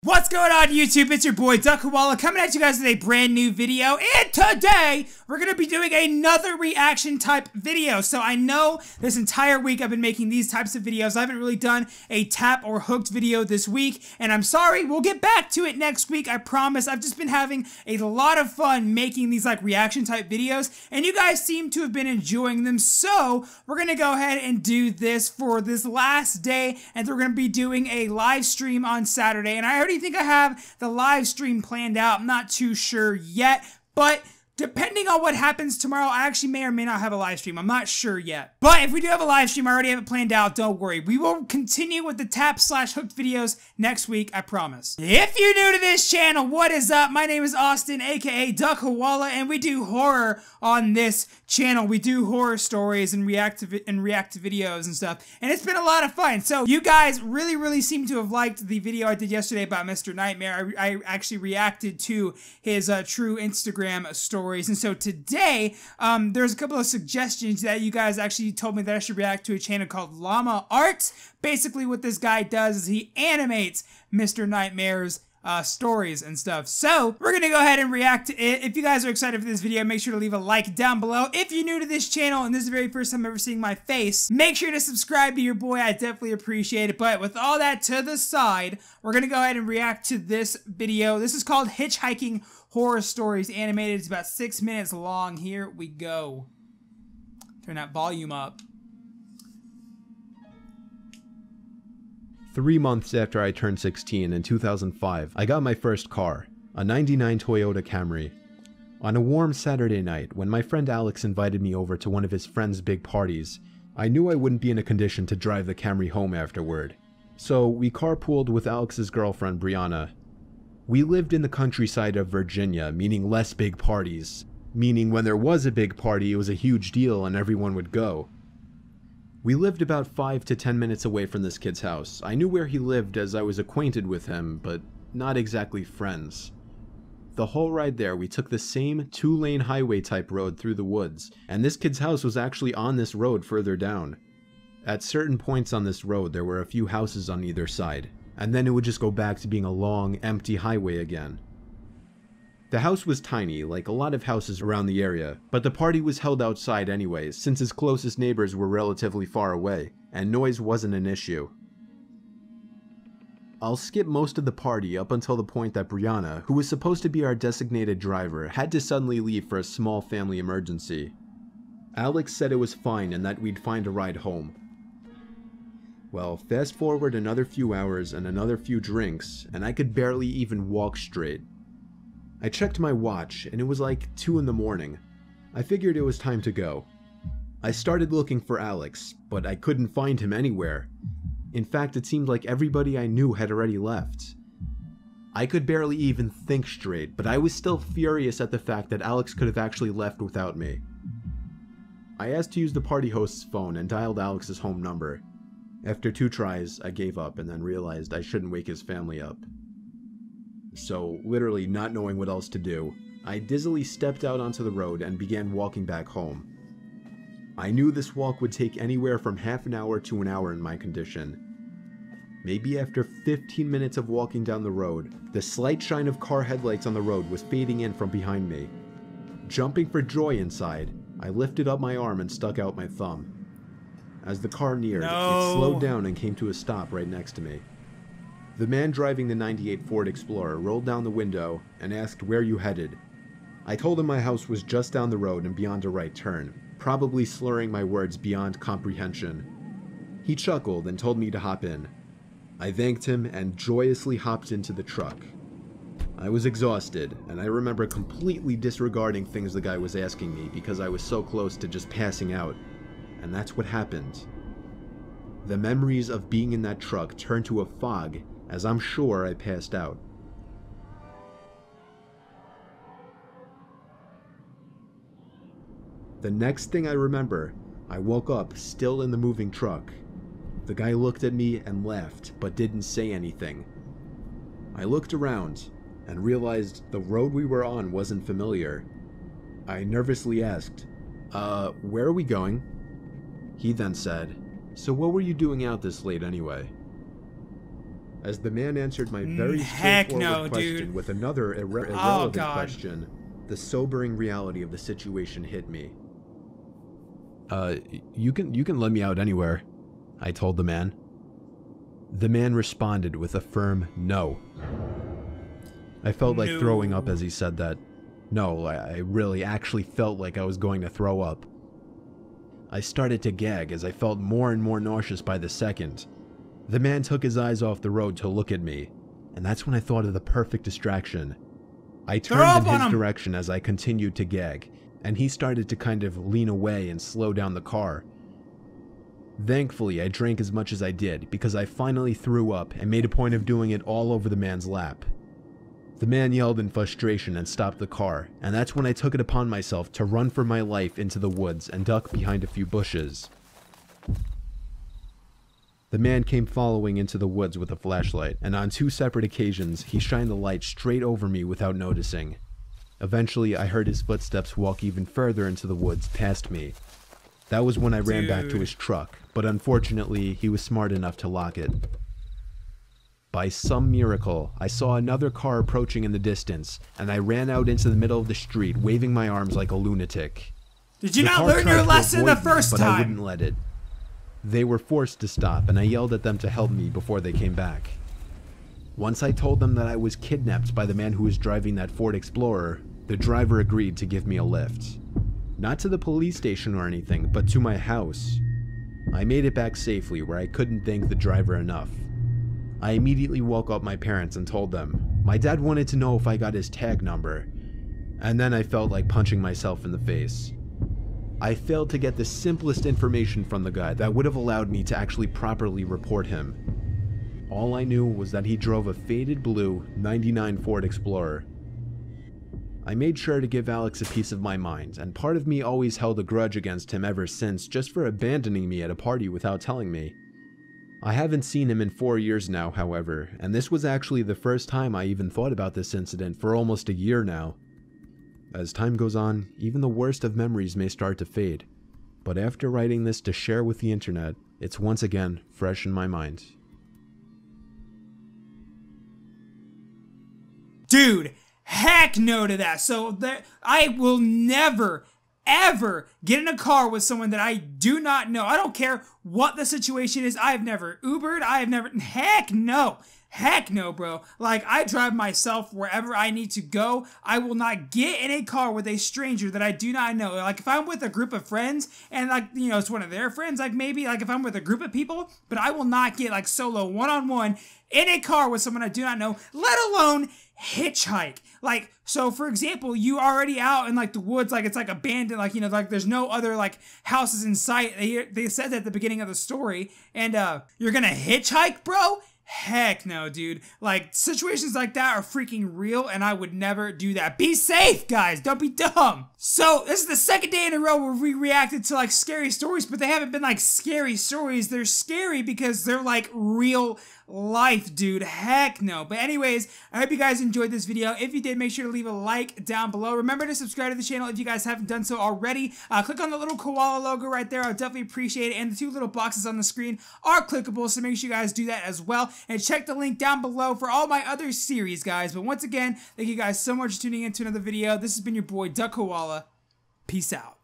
What's going on YouTube? It's your boy Duck Koala coming at you guys with a brand new video, and today we're going to be doing another reaction type video. So I know this entire week I've been making these types of videos. I haven't really done a tap or hooked video this week, and I'm sorry, we'll get back to it next week, I promise. I've just been having a lot of fun making these like reaction type videos, and you guys seem to have been enjoying them, so we're going to go ahead and do this for this last day, and we're going to be doing a live stream on Saturday, and I already think I have the live stream planned out. I'm not too sure yet, but depending on what happens tomorrow, I actually may or may not have a live stream. I'm not sure yet. But if we do have a live stream, I already have it planned out. Don't worry. We will continue with the tap/hooked videos next week, I promise. If you're new to this channel, what is up? My name is Austin, aka Duck Koala, and we do horror on this channel. We do horror stories and react to videos and stuff, and it's been a lot of fun. So you guys really seem to have liked the video I did yesterday about Mr. Nightmare. I actually reacted to his true Instagram stories, and so today there's a couple of suggestions that you guys actually told me that I should react to a channel called Llama Art. Basically what this guy does is he animates Mr. Nightmare's stories and stuff. So we're gonna go ahead and react to it. If you guys are excited for this video, make sure to leave a like down below. If you're new to this channel and this is the very first time ever seeing my face, make sure to subscribe to your boy. I definitely appreciate it. But with all that to the side, we're gonna go ahead and react to this video. This is called Hitchhiking Horror Stories Animated. It's about 6 minutes long. Here we go. Turn that volume up. 3 months after I turned 16 in 2005, I got my first car, a '99 Toyota Camry. On a warm Saturday night, when my friend Alex invited me over to one of his friend's big parties, I knew I wouldn't be in a condition to drive the Camry home afterward. So we carpooled with Alex's girlfriend Brianna. We lived in the countryside of Virginia, meaning less big parties. Meaning when there was a big party, it was a huge deal and everyone would go. We lived about 5 to 10 minutes away from this kid's house. I knew where he lived as I was acquainted with him, but not exactly friends. The whole ride there, we took the same 2-lane highway type road through the woods, and this kid's house was actually on this road further down. At certain points on this road, there were a few houses on either side, and then it would just go back to being a long, empty highway again. The house was tiny, like a lot of houses around the area, but the party was held outside anyways, since his closest neighbors were relatively far away, and noise wasn't an issue. I'll skip most of the party up until the point that Brianna, who was supposed to be our designated driver, had to suddenly leave for a small family emergency. Alex said it was fine and that we'd find a ride home. Well, fast forward another few hours and another few drinks, and I could barely even walk straight. I checked my watch, and it was like 2 in the morning. I figured it was time to go. I started looking for Alex, but I couldn't find him anywhere. In fact, it seemed like everybody I knew had already left. I could barely even think straight, but I was still furious at the fact that Alex could have actually left without me. I asked to use the party host's phone and dialed Alex's home number. After 2 tries, I gave up and then realized I shouldn't wake his family up. So, literally not knowing what else to do, I dizzily stepped out onto the road and began walking back home. I knew this walk would take anywhere from half an hour to an hour in my condition. Maybe after 15 minutes of walking down the road, the slight shine of car headlights on the road was fading in from behind me. Jumping for joy inside, I lifted up my arm and stuck out my thumb. As the car neared, it slowed down and came to a stop right next to me. The man driving the '98 Ford Explorer rolled down the window and asked where you headed. I told him my house was just down the road and beyond a right turn, probably slurring my words beyond comprehension. He chuckled and told me to hop in. I thanked him and joyously hopped into the truck. I was exhausted, and I remember completely disregarding things the guy was asking me because I was so close to just passing out. And that's what happened. The memories of being in that truck turned to a fog as I'm sure I passed out. The next thing I remember, I woke up still in the moving truck. The guy looked at me and laughed, but didn't say anything. I looked around and realized the road we were on wasn't familiar. I nervously asked, where are we going? He then said, so what were you doing out this late anyway? as the man answered my very Heck straightforward no, question dude. with another irrelevant question. The sobering reality of the situation hit me. You can let me out anywhere, I told the man. The man responded with a firm no. I felt like throwing up as he said that. No, I really actually felt like I was going to throw up. I started to gag as I felt more and more nauseous by the second. The man took his eyes off the road to look at me, and that's when I thought of the perfect distraction. I turned in his direction as I continued to gag, and he started to kind of lean away and slow down the car. Thankfully, I drank as much as I did because I finally threw up and made a point of doing it all over the man's lap. The man yelled in frustration and stopped the car, and that's when I took it upon myself to run for my life into the woods and duck behind a few bushes. The man came following into the woods with a flashlight, and on 2 separate occasions, he shined the light straight over me without noticing. Eventually, I heard his footsteps walk even further into the woods past me. That was when I ran back to his truck, but unfortunately, he was smart enough to lock it. By some miracle, I saw another car approaching in the distance, and I ran out into the middle of the street, waving my arms like a lunatic. Did you not learn your lesson the first time? But I wouldn't let it. They were forced to stop, and I yelled at them to help me before they came back. Once I told them that I was kidnapped by the man who was driving that Ford Explorer, the driver agreed to give me a lift. Not to the police station or anything, but to my house. I made it back safely where I couldn't thank the driver enough. I immediately woke up my parents and told them. My dad wanted to know if I got his tag number, and then I felt like punching myself in the face. I failed to get the simplest information from the guy that would have allowed me to actually properly report him. All I knew was that he drove a faded blue '99 Ford Explorer. I made sure to give Alex a piece of my mind, and part of me always held a grudge against him ever since just for abandoning me at a party without telling me. I haven't seen him in 4 years now, however, and this was actually the first time I even thought about this incident for almost a year now. As time goes on, even the worst of memories may start to fade, but after writing this to share with the internet, it's once again fresh in my mind. Dude, heck no to that. So I will never, ever get in a car with someone that I do not know. I don't care what the situation is. I've never Ubered. Heck no. Heck no, bro. Like, I drive myself wherever I need to go. I will not get in a car with a stranger that I do not know. Like, if I'm with a group of friends and, like, you know, it's one of their friends, like, maybe, like, if I'm with a group of people, but I will not get, like, solo one-on-one in a car with someone I do not know, let alone hitchhike. Like, so for example, you already out in like the woods, like it's like abandoned, like, you know, like there's no other like houses in sight. They said that at the beginning of the story, and you're gonna hitchhike, bro? Heck no, dude. Like, situations like that are freaking real, and I would never do that. Be safe, guys. Don't be dumb. So, this is the second day in a row where we reacted to, like, scary stories, but they haven't been, like, scary stories. They're scary because they're, like, real life, dude. Heck no. But anyways, I hope you guys enjoyed this video. If you did, make sure to leave a like down below. Remember to subscribe to the channel if you guys haven't done so already. Click on the little koala logo right there. I'll definitely appreciate it. And the 2 little boxes on the screen are clickable, so make sure you guys do that as well. And check the link down below for all my other series, guys. But once again, thank you guys so much for tuning in to another video. This has been your boy, Duck Koala. Peace out.